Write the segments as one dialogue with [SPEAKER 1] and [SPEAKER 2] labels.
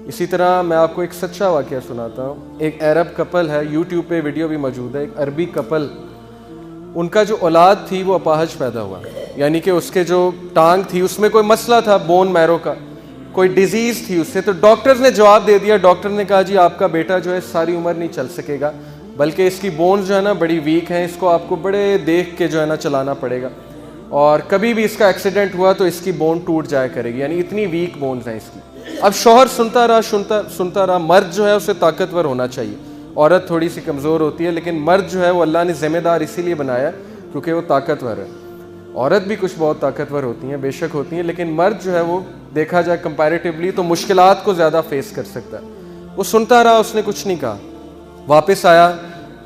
[SPEAKER 1] इसी तरह मैं आपको एक सच्चा वाक़या सुनाता हूँ। एक अरब कपल है, यूट्यूब पे वीडियो भी मौजूद है। एक अरबी कपल, उनका जो औलाद थी वो अपाहज पैदा हुआ, यानी कि उसके जो टांग थी उसमें कोई मसला था, बोन मैरो का कोई डिजीज़ थी उससे। तो डॉक्टर्स ने जवाब दे दिया, डॉक्टर ने कहा जी आपका बेटा जो है सारी उम्र नहीं चल सकेगा, बल्कि इसकी बोन्स जो है ना बड़ी वीक हैं, इसको आपको बड़े देख के जो है ना चलाना पड़ेगा, और कभी भी इसका एक्सीडेंट हुआ तो इसकी बोन टूट जाया करेगी, यानी इतनी वीक बोन्स हैं इसकी। अब शौहर सुनता रहा, मर्द जो है उसे ताकतवर होना चाहिए, औरत थोड़ी सी कमज़ोर होती है, लेकिन मर्द जो है वो अल्लाह ने ज़िम्मेदार इसीलिए बनाया क्योंकि वो ताकतवर है। औरत भी कुछ बहुत ताकतवर होती हैं, बेशक होती हैं, लेकिन मर्द जो है वो देखा जाए कंपैरेटिवली तो मुश्किलात को ज़्यादा फेस कर सकता है। वो सुनता रहा, उसने कुछ नहीं कहा। वापस आया,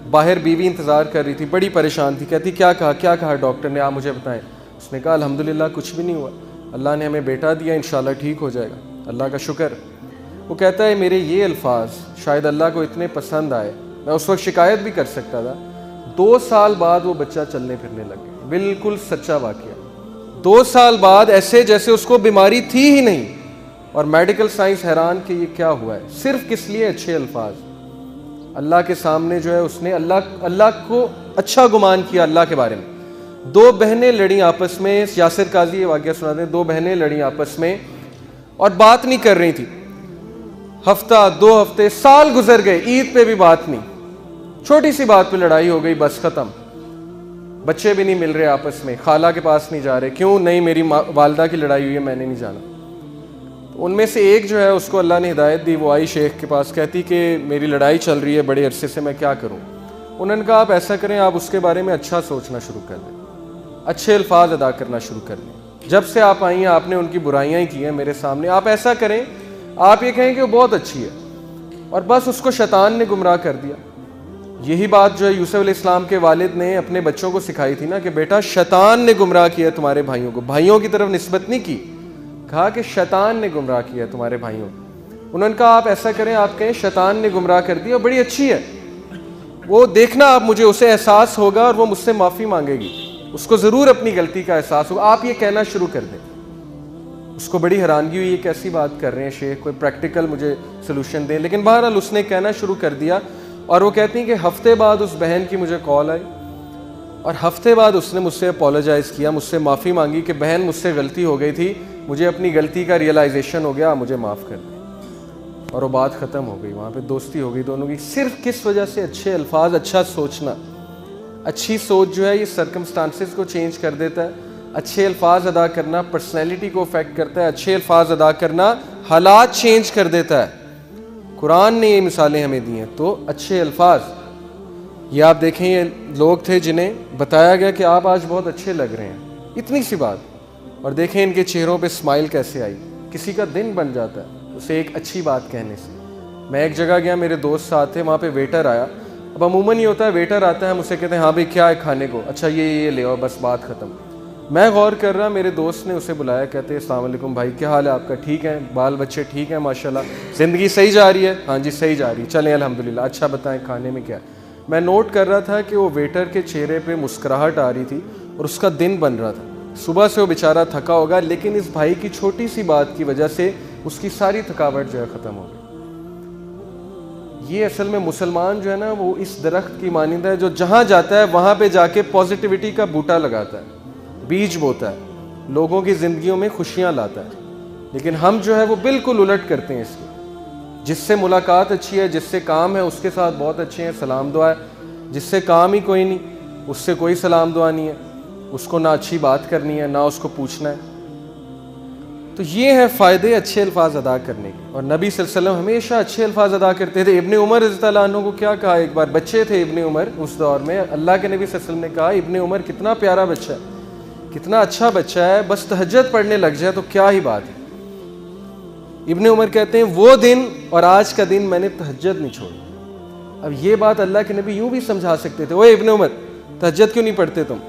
[SPEAKER 1] बाहर बीवी इंतज़ार कर रही थी, बड़ी परेशान थी। कहती क्या कहा डॉक्टर ने, आप मुझे बताएं। उसने कहा अल्हम्दुलिल्लाह कुछ भी नहीं हुआ, अल्लाह ने हमें बेटा दिया, इंशाल्लाह ठीक हो जाएगा, अल्लाह का शुक्र। वो कहता है मेरे ये अल्फाज शायद अल्लाह को इतने पसंद आए, मैं उस वक्त शिकायत भी कर सकता था। 2 साल बाद वो बच्चा चलने फिरने लग गया। बिल्कुल सच्चा वाक़या। 2 साल बाद ऐसे जैसे उसको बीमारी थी ही नहीं, और मेडिकल साइंस हैरान कि ये क्या हुआ है। सिर्फ किस लिए? अच्छे अल्फाज। अल्लाह के सामने जो है उसने अल्लाह को अच्छा गुमान किया अल्लाह के बारे में। 2 बहनें लड़ी आपस में, यासिर काजी ये वाक़या सुनाते हैं। 2 बहनें लड़ी आपस में और बात नहीं कर रही थी। हफ्ता, 2 हफ्ते, साल गुजर गए, ईद पे भी बात नहीं, छोटी सी बात पे लड़ाई हो गई, बस खत्म। बच्चे भी नहीं मिल रहे आपस में, खाला के पास नहीं जा रहे। क्यों नहीं? मेरी वालदा की लड़ाई हुई है, मैंने नहीं जाना। तो उनमें से एक जो है उसको अल्लाह ने हिदायत दी, वो आई शेख के पास, कहती कि मेरी लड़ाई चल रही है बड़े अरसे से, मैं क्या करूं? उन्होंने कहा आप ऐसा करें, आप उसके बारे में अच्छा सोचना शुरू कर दें, अच्छे अल्फाज अदा करना शुरू कर दें। जब से आप आई हैं आपने उनकी बुराइयां ही की हैं मेरे सामने। आप ऐसा करें, आप ये कहें कि वो बहुत अच्छी है, और बस उसको शैतान ने गुमराह कर दिया। यही बात जो है यूसुफ अलैहिस्सलाम के वालिद ने अपने बच्चों को सिखाई थी ना, कि बेटा शैतान ने गुमराह किया तुम्हारे भाइयों को। भाइयों की तरफ निस्बत नहीं की, कहा कि शैतान ने गुमराह किया तुम्हारे भाइयों को। उन्होंने कहा आप ऐसा करें, आप कहें शैतान ने गुमराह कर दिया, बड़ी अच्छी है, वो देखना आप, मुझे उसे एहसास होगा और वो मुझसे माफ़ी मांगेगी, उसको ज़रूर अपनी गलती का एहसास होगा, आप ये कहना शुरू कर दें। उसको बड़ी हैरानगी हुई, ये कैसी बात कर रहे हैं शेख, कोई प्रैक्टिकल मुझे सोल्यूशन दें। लेकिन बहरहाल उसने कहना शुरू कर दिया, और वो कहती हैं कि हफ्ते बाद उस बहन की मुझे कॉल आई, और हफ्ते बाद उसने मुझसे अपोलोजाइज़ किया, मुझसे माफ़ी मांगी कि बहन मुझसे गलती हो गई थी, मुझे अपनी गलती का रियलाइजेशन हो गया, मुझे माफ़ कर दें। और वो बात ख़त्म हो गई, वहाँ पे दोस्ती हो गई दोनों की। सिर्फ किस वजह से? अच्छे अल्फाज, अच्छा सोचना। अच्छी सोच जो है ये सर्कमस्टांसेस को चेंज कर देता है। अच्छे अल्फाज अदा करना पर्सनैलिटी को अफेक्ट करता है। अच्छे अल्फाज अदा करना हालात चेंज कर देता है। कुरान ने ये मिसालें हमें दी हैं। तो अच्छे अल्फाज, ये आप देखें, ये लोग थे जिन्हें बताया गया कि आप आज बहुत अच्छे लग रहे हैं, इतनी सी बात, और देखें इनके चेहरों पे स्माइल कैसे आई। किसी का दिन बन जाता है उसे एक अच्छी बात कहने से। मैं एक जगह गया, मेरे दोस्त साथ थे, वहाँ पे वेटर आया। अब अमूमन ये होता है, वेटर आता है, हम उसे कहते हैं हाँ भाई क्या है खाने को, अच्छा ये ले आओ, बस बात ख़त्म। मैं गौर कर रहा, मेरे दोस्त ने उसे बुलाया, कहते हैं अस्सलाम वालेकुम भाई, क्या हाल है आपका? ठीक है, बाल बच्चे ठीक हैं माशाल्लाह, ज़िंदगी सही जा रही है? हाँ जी सही जा रही है, चलें अल्हम्दुलिल्लाह। अच्छा बताएं खाने में क्या? मैं नोट कर रहा था कि वो वेटर के चेहरे पे मुस्कुराहट आ रही थी और उसका दिन बन रहा था। सुबह से वो बेचारा थका होगा, लेकिन इस भाई की छोटी सी बात की वजह से उसकी सारी थकावट जो है ख़त्म हो गई। ये असल में मुसलमान जो है ना, वो इस दरख्त की मानिंद है जो जहाँ जाता है वहाँ पे जाके पॉजिटिविटी का बूटा लगाता है, बीज बोता है, लोगों की ज़िंदगियों में खुशियाँ लाता है। लेकिन हम जो है वो बिल्कुल उलट करते हैं इसकी। जिससे मुलाकात अच्छी है, जिससे काम है, उसके साथ बहुत अच्छे हैं, सलाम दुआ है। जिससे काम ही कोई नहीं, उससे कोई सलाम दुआ नहीं है, उसको ना अच्छी बात करनी है ना उसको पूछना है। तो ये है फ़ायदे अच्छे अल्फाज अदा करने के। और नबी सल्लल्लाहु अलैहि वसल्लम हमेशा अच्छे अल्फाज अदा करते थे। इब्ने उमर रज़ियल्लाहु अन्हु को क्या कहा, एक बार बच्चे थे इब्ने उमर उस दौर में, अल्लाह के नबी सल्लल्लाहु अलैहि वसल्लम ने कहा इब्ने उमर कितना प्यारा बच्चा है, कितना अच्छा बच्चा है, बस तहज्जुद पढ़ने लग जाए तो क्या ही बात है। इब्ने उमर कहते हैं वो दिन और आज का दिन मैंने तहज्जुद नहीं छोड़ी। अब ये बात अल्लाह के नबी यूं भी समझा सकते थे, ओए इब्ने उमर तहज्जुद क्यों नहीं पढ़ते तुम,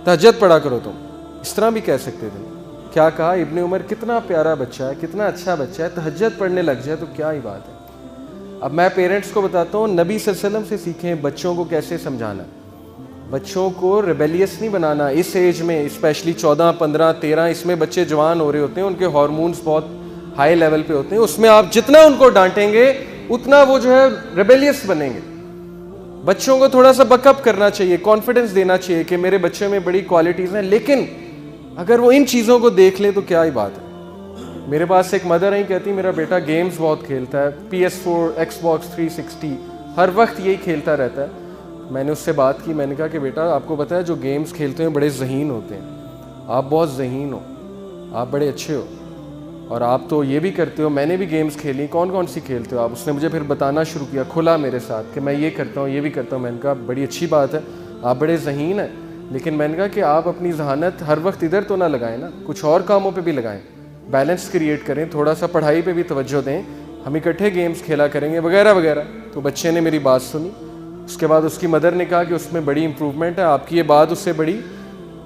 [SPEAKER 1] तहज्जुद पढ़ा करो तुम, इस तरह भी कह सकते थे। क्या कहा, इब्ने उमर कितना प्यारा बच्चा है, कितना अच्छा बच्चा है, तहज्जुद पढ़ने लग जाए तो क्या ही बात है। अब मैं पेरेंट्स को बताता हूँ, नबी सल्लल्लाहु अलैहि वसल्लम से सीखें बच्चों को कैसे समझाना। बच्चों को रिबेलियस नहीं बनाना इस एज में, स्पेशली 14, 15, 13, इसमें बच्चे जवान हो रहे होते हैं, उनके हार्मोन्स बहुत हाई लेवल पे होते हैं, उसमें आप जितना उनको डांटेंगे उतना वो जो है रेबेलियस बनेंगे। बच्चों को थोड़ा सा बकअप करना चाहिए, कॉन्फिडेंस देना चाहिए कि मेरे बच्चे में बड़ी क्वालिटीज़ हैं, लेकिन अगर वो इन चीज़ों को देख ले तो क्या ही बात है। मेरे पास एक मदर है, कहती मेरा बेटा गेम्स बहुत खेलता है, PS4, Xbox 360 हर वक्त यही खेलता रहता है। मैंने उससे बात की, मैंने कहा कि बेटा आपको पता है जो गेम्स खेलते हैं बड़े ज़हीन होते हैं, आप बहुत ज़हीन हो, आप बड़े अच्छे हो, और आप तो ये भी करते हो, मैंने भी गेम्स खेली, कौन कौन सी खेलते हो आप? उसने मुझे फिर बताना शुरू किया, खुला मेरे साथ कि मैं ये करता हूँ, ये भी करता हूँ। मैंने कहा बड़ी अच्छी बात है, आप बड़े ज़हीन हैं, लेकिन मैंने कहा कि आप अपनी जहानत हर वक्त इधर तो ना लगाएं ना, कुछ और कामों पे भी लगाएं, बैलेंस क्रिएट करें, थोड़ा सा पढ़ाई पे भी तवज्जो दें, हम इकट्ठे गेम्स खेला करेंगे वगैरह वगैरह। तो बच्चे ने मेरी बात सुनी। उसके बाद उसकी मदर ने कहा कि उसमें बड़ी इंप्रूवमेंट है, आपकी ये बात उससे बड़ी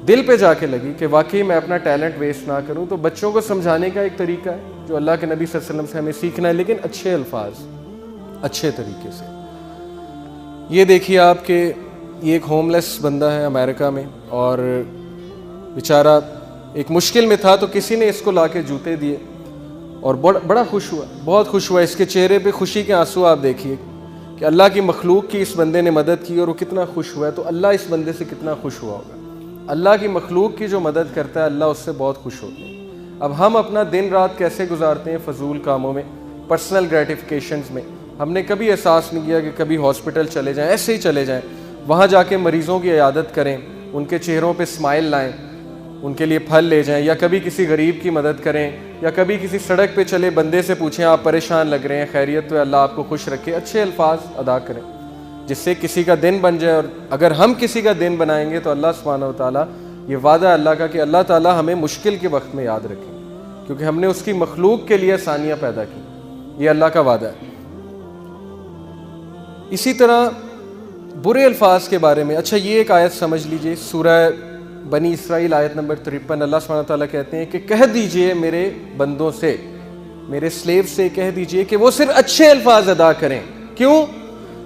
[SPEAKER 1] दिल पे जाके लगी कि वाकई मैं अपना टैलेंट वेस्ट ना करूं। तो बच्चों को समझाने का एक तरीका है जो अल्लाह के नबी सल्लल्लाहु अलैहि वसल्लम से हमें सीखना है, लेकिन अच्छे अल्फाज, अच्छे तरीके से। ये देखिए आपके ये एक होमलेस बंदा है अमेरिका में, और बेचारा एक मुश्किल में था, तो किसी ने इसको लाके जूते दिए और बड़ा खुश हुआ, बहुत खुश हुआ। इसके चेहरे पे खुशी के आंसू आप देखिए कि अल्लाह की मखलूक की इस बंदे ने मदद की और वो कितना खुश हुआ है। तो अल्लाह इस बंदे से कितना खुश हुआ होगा। अल्लाह की मखलूक की जो मदद करता है अल्लाह उससे बहुत खुश होते हैं। अब हम अपना दिन रात कैसे गुजारते हैं फजूल कामों में, पर्सनल ग्रेटिफिकेशंस में। हमने कभी एहसास नहीं किया कि कभी हॉस्पिटल चले जाएं, ऐसे ही चले जाएं, वहाँ जाके मरीज़ों की इयादत करें, उनके चेहरों पे स्माइल लाएं, उनके लिए फल ले जाएं, या कभी किसी गरीब की मदद करें, या कभी किसी सड़क पे चले बंदे से पूछें आप परेशान लग रहे हैं, खैरियत तो है, अल्लाह आपको खुश रखे। अच्छे अल्फाज अदा करें जिससे किसी का दिन बन जाए। और अगर हम किसी का दिन बनाएंगे तो अल्लाह सुब्हानहू व तआला, ये वादा अल्लाह का कि अल्लाह ताला हमें मुश्किल के वक्त में याद रखें, क्योंकि हमने उसकी मखलूक के लिए आसानियाँ पैदा की। ये अल्लाह का वादा है। इसी तरह बुरे अल्फाज के बारे में, अच्छा ये एक आयत समझ लीजिए, सूरह बनी इसराइल आयत नंबर 53, अल्लाह सुब्हानहू व तआला कहते हैं कि कह दीजिए मेरे बंदों से, मेरे स्लेव से कह दीजिए कि वो सिर्फ अच्छे अल्फाज अदा करें। क्यों?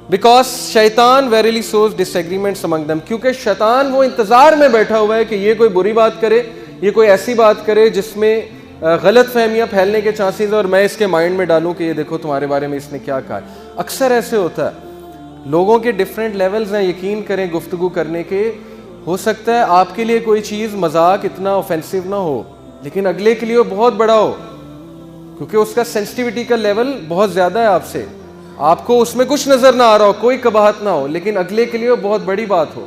[SPEAKER 1] बिकॉज शैतान वेरीली सोज डिसएग्रीमेंट्स अमंग देम, क्योंकि शैतान वो इंतज़ार में बैठा हुआ है कि ये कोई बुरी बात करे, ये कोई ऐसी बात करे जिसमें गलत फहमियाँ फैलने के चांसेस, और मैं इसके माइंड में डालूं कि ये देखो तुम्हारे बारे में इसने क्या कहा। अक्सर ऐसे होता है, लोगों के डिफरेंट लेवल्स हैं, यकीन करें गुफ्तगू करने के। हो सकता है आपके लिए कोई चीज़ मजाक इतना ऑफेंसिव ना हो, लेकिन अगले के लिए वो बहुत बड़ा हो, क्योंकि उसका सेंसिटिविटी का लेवल बहुत ज़्यादा है आपसे। आपको उसमें कुछ नज़र ना आ रहा हो, कोई कबाहत ना हो, लेकिन अगले के लिए वो बहुत बड़ी बात हो।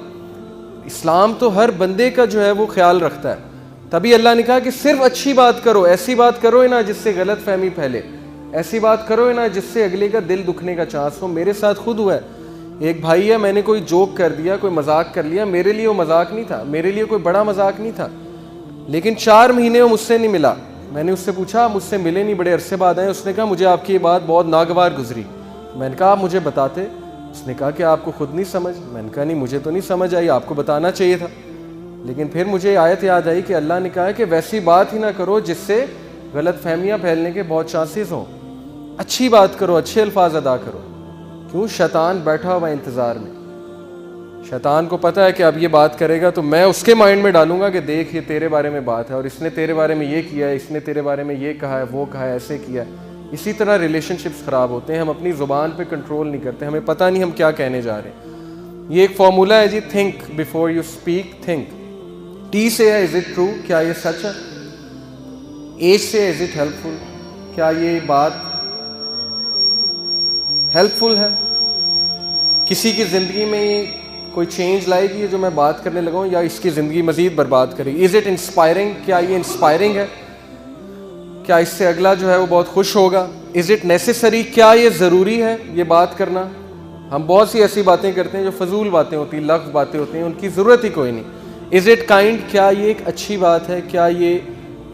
[SPEAKER 1] इस्लाम तो हर बंदे का जो है वो ख्याल रखता है। तभी अल्लाह ने कहा कि सिर्फ अच्छी बात करो, ऐसी बात करो ना जिससे गलत फहमी फैले, ऐसी बात करो ना जिससे अगले का दिल दुखने का चांस हो। मेरे साथ खुद हुआ है, एक भाई है, मैंने कोई जोक कर दिया, कोई मजाक कर लिया, मेरे लिए वो मजाक नहीं था, मेरे लिए कोई बड़ा मजाक नहीं था, लेकिन 4 महीने वो मुझसे नहीं मिला। मैंने उससे पूछा मुझसे मिले नहीं, बड़े अरसे बाद आए। उसने कहा मुझे आपकी ये बात बहुत नागवार गुजरी। मैंने कहा आप मुझे बताते। उसने कहा कि आपको खुद नहीं समझ। मैंने कहा नहीं, मुझे तो नहीं समझ आई, आपको बताना चाहिए था। लेकिन फिर मुझे आयत याद आई कि अल्लाह ने कहा है कि वैसी बात ही ना करो जिससे गलत फहमियाँ फैलने के बहुत चांसेस हों। अच्छी बात करो, अच्छे अल्फाज अदा करो। क्यों? शैतान बैठा हुआ इंतज़ार में। शैतान को पता है कि अब ये बात करेगा तो मैं उसके माइंड में डालूंगा कि देख ये तेरे बारे में बात है, और इसने तेरे बारे में ये किया है, इसने तेरे बारे में ये कहा है, वो कहा है, ऐसे किया है। इसी तरह रिलेशनशिप्स ख़राब होते हैं। हम अपनी ज़ुबान पे कंट्रोल नहीं करते, हमें पता नहीं हम क्या कहने जा रहे हैं। ये एक फॉर्मूला है जी, think before you speak. Think, T से है इज़ इट ट्रू, क्या ये सच है? एज से इज़ इट हेल्पफुल, क्या ये बात हेल्पफुल है? किसी की ज़िंदगी में ये कोई चेंज लाएगी जो मैं बात करने लगा हूँ, या इसकी ज़िंदगी मज़ीद बर्बाद करेगी? इज़ इट इंस्पायरिंग, क्या ये इंस्पायरिंग है? क्या इससे अगला जो है वो बहुत खुश होगा? इज़ इट नेसेसरी, क्या ये ज़रूरी है ये बात करना? हम बहुत सी ऐसी बातें करते हैं जो फजूल बातें होती हैं, लफ्ज़ बातें होती हैं, उनकी ज़रूरत ही कोई नहीं। इज़ इट काइंड, क्या ये एक अच्छी बात है? क्या ये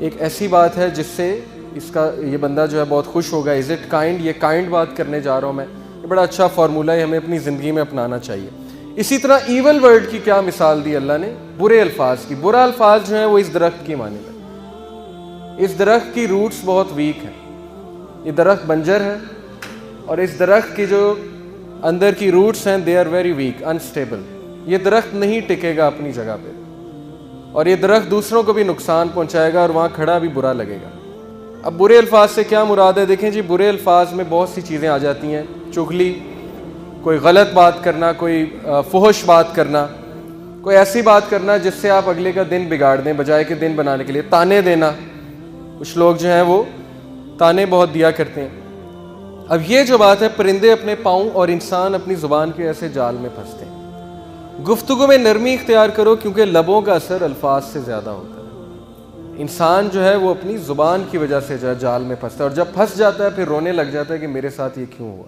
[SPEAKER 1] एक ऐसी बात है जिससे इसका ये बंदा जो है बहुत खुश होगा? इज़ इट काइंड, ये काइंड बात करने जा रहा हूँ मैं। ये बड़ा अच्छा फार्मूला है, हमें अपनी ज़िंदगी में अपनाना चाहिए। इसी तरह ईवल वर्ड की क्या मिसाल दी अल्लाह ने? बुरे अल्फाज की। बुरा अल्फाज जो है वो इस दरख्त की माने है। इस दरख्त की रूट्स बहुत वीक हैं, ये दरख्त बंजर है, और इस दरख्त की जो अंदर की रूट्स हैं they are very weak, unstable. ये दरख्त नहीं टिकेगा अपनी जगह पे, और ये दरख्त दूसरों को भी नुकसान पहुंचाएगा और वहाँ खड़ा भी बुरा लगेगा। अब बुरे अल्फाज से क्या मुराद है? देखें जी, बुरे अल्फाज में बहुत सी चीज़ें आ जाती हैं। चुगली, कोई गलत बात करना, कोई फुहश बात करना, कोई ऐसी बात करना जिससे आप अगले का दिन बिगाड़ दें बजाय के दिन बनाने के लिए। ताने देना, कुछ लोग जो हैं वो ताने बहुत दिया करते हैं। अब ये जो बात है, परिंदे अपने पाँव और इंसान अपनी ज़ुबान के ऐसे जाल में फंसते हैं। गुफ्तगू में नरमी इख्तियार करो, क्योंकि लबों का असर अल्फाज से ज़्यादा होता है। इंसान जो है वो अपनी ज़ुबान की वजह से जो है जाल में फंसता है, और जब फंस जाता है फिर रोने लग जाता है कि मेरे साथ ये क्यों हुआ।